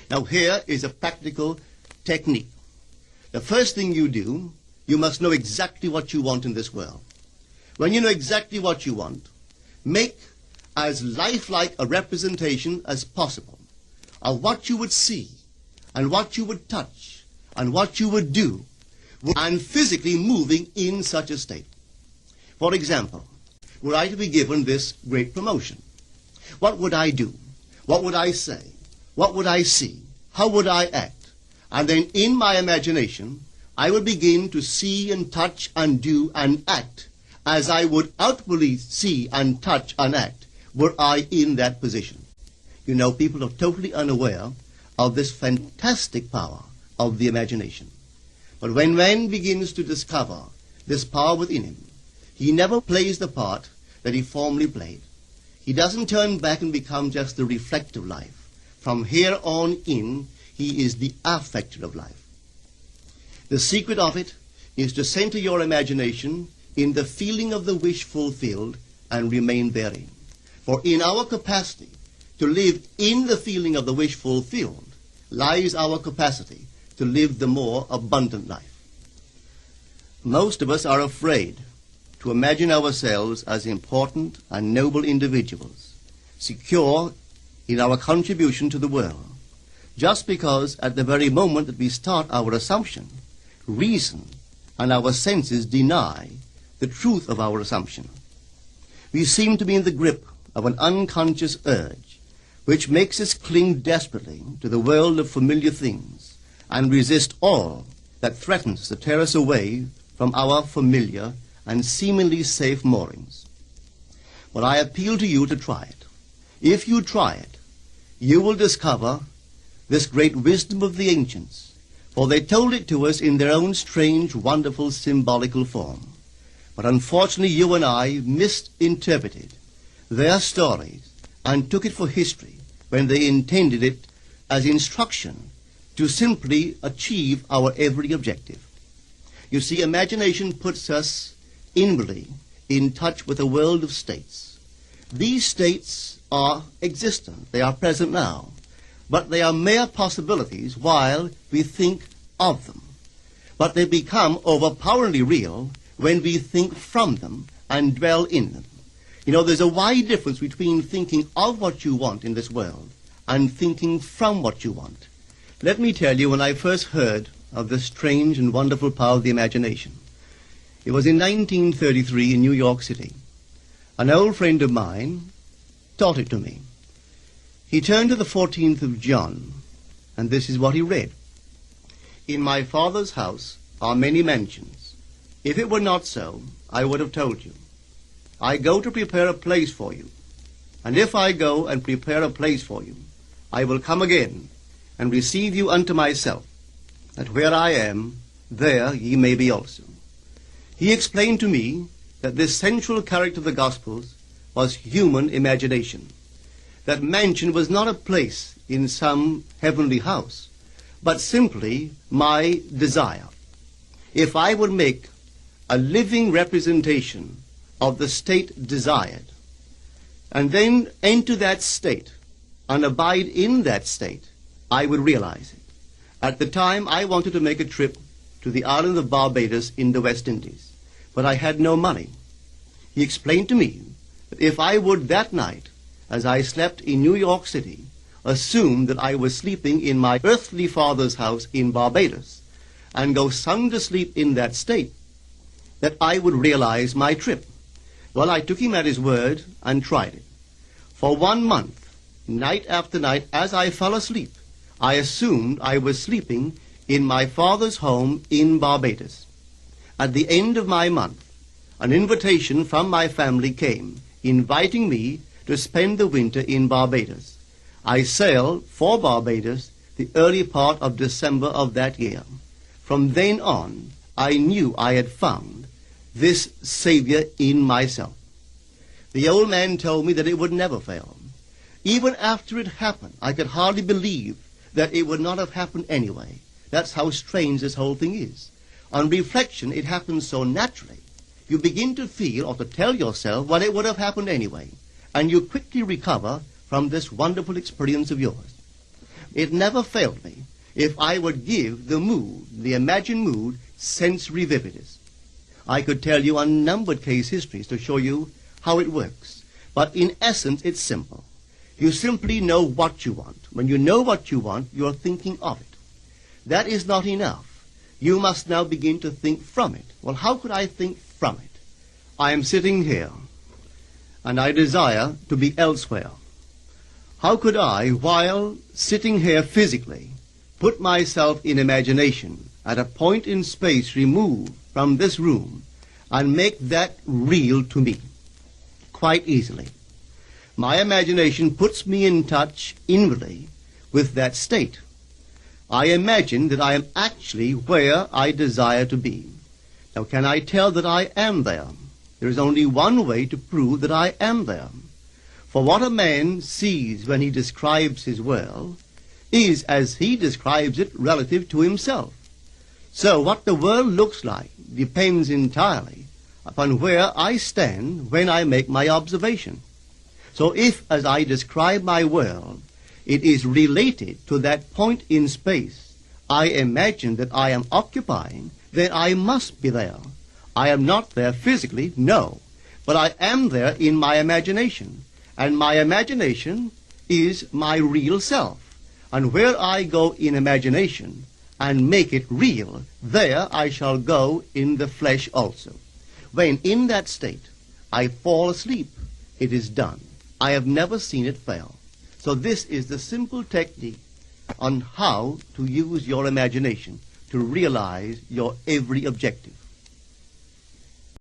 Now here is a practical technique. The first thing you do, you must know exactly what you want in this world. When you know exactly what you want, make as lifelike a representation as possible of what you would see and what you would touch and what you would do and physically moving in such a state. For example, were I to be given this great promotion, what would I do? What would I say? What would I see? How would I act? And then in my imagination, I would begin to see and touch and do and act as I would outwardly see and touch and act were I in that position. You know, people are totally unaware of this fantastic power of the imagination. But when man begins to discover this power within him, he never plays the part that he formerly played. He doesn't turn back and become just the reflective life. From here on in, he is the affecter of life. The secret of it is to center your imagination in the feeling of the wish fulfilled and remain therein. For in our capacity to live in the feeling of the wish fulfilled lies our capacity to live the more abundant life. Most of us are afraid to imagine ourselves as important and noble individuals, secure in our contribution to the world, just because at the very moment that we start our assumption, reason and our senses deny the truth of our assumption. We seem to be in the grip of an unconscious urge which makes us cling desperately to the world of familiar things and resist all that threatens to tear us away from our familiar and seemingly safe moorings. But I appeal to you to try it. If you try it, you will discover this great wisdom of the ancients, for they told it to us in their own strange, wonderful, symbolical form. But unfortunately, you and I misinterpreted their stories and took it for history when they intended it as instruction to simply achieve our every objective. You see, imagination puts us inwardly in touch with a world of states. These states are existent, they are present now, but they are mere possibilities while we think of them. But they become overpoweringly real when we think from them and dwell in them. You know, there's a wide difference between thinking of what you want in this world and thinking from what you want. Let me tell you, when I first heard of the strange and wonderful power of the imagination, it was in 1933 in New York City. An old friend of mine taught it to me. He turned to the 14th of John, and this is what he read. In my Father's house are many mansions. If it were not so, I would have told you. I go to prepare a place for you. And if I go and prepare a place for you, I will come again and receive you unto myself, that where I am, there ye may be also. He explained to me that this central character of the Gospels was human imagination. That mansion was not a place in some heavenly house, but simply my desire. If I would make a living representation of the state desired, and then enter that state and abide in that state, I would realize it. At the time, I wanted to make a trip to the island of Barbados in the West Indies, but I had no money. He explained to me that if I would that night, as I slept in New York City, assume that I was sleeping in my earthly father's house in Barbados, and go sound asleep in that state, that I would realize my trip. Well, I took him at his word and tried it. For 1 month, night after night, as I fell asleep, I assumed I was sleeping in my father's home in Barbados. At the end of my month, an invitation from my family came, inviting me to spend the winter in Barbados. I sailed for Barbados the early part of December of that year. From then on, I knew I had found this Savior in myself. The old man told me that it would never fail. Even after it happened, I could hardly believe that it would not have happened anyway. That's how strange this whole thing is. On reflection, it happens so naturally. You begin to feel or to tell yourself, well, it would have happened anyway. And you quickly recover from this wonderful experience of yours. It never failed me if I would give the mood, the imagined mood, sensory vividness. I could tell you unnumbered case histories to show you how it works. But in essence, it's simple. You simply know what you want. When you know what you want, you're thinking of it. That is not enough. You must now begin to think from it. Well, how could I think from it? I am sitting here, and I desire to be elsewhere. How could I, while sitting here physically, put myself in imagination at a point in space removed from this room and make that real to me? Quite easily. My imagination puts me in touch inwardly with that state. I imagine that I am actually where I desire to be. Now, can I tell that I am there? There is only one way to prove that I am there. For what a man sees when he describes his world is as he describes it relative to himself. So what the world looks like depends entirely upon where I stand when I make my observation. So if, as I describe my world, it is related to that point in space I imagine that I am occupying, then I must be there. I am not there physically, no, but I am there in my imagination, and my imagination is my real self. And where I go in imagination and make it real, there I shall go in the flesh also. When in that state I fall asleep, it is done. I have never seen it fail. So this is the simple technique on how to use your imagination to realize your every objective.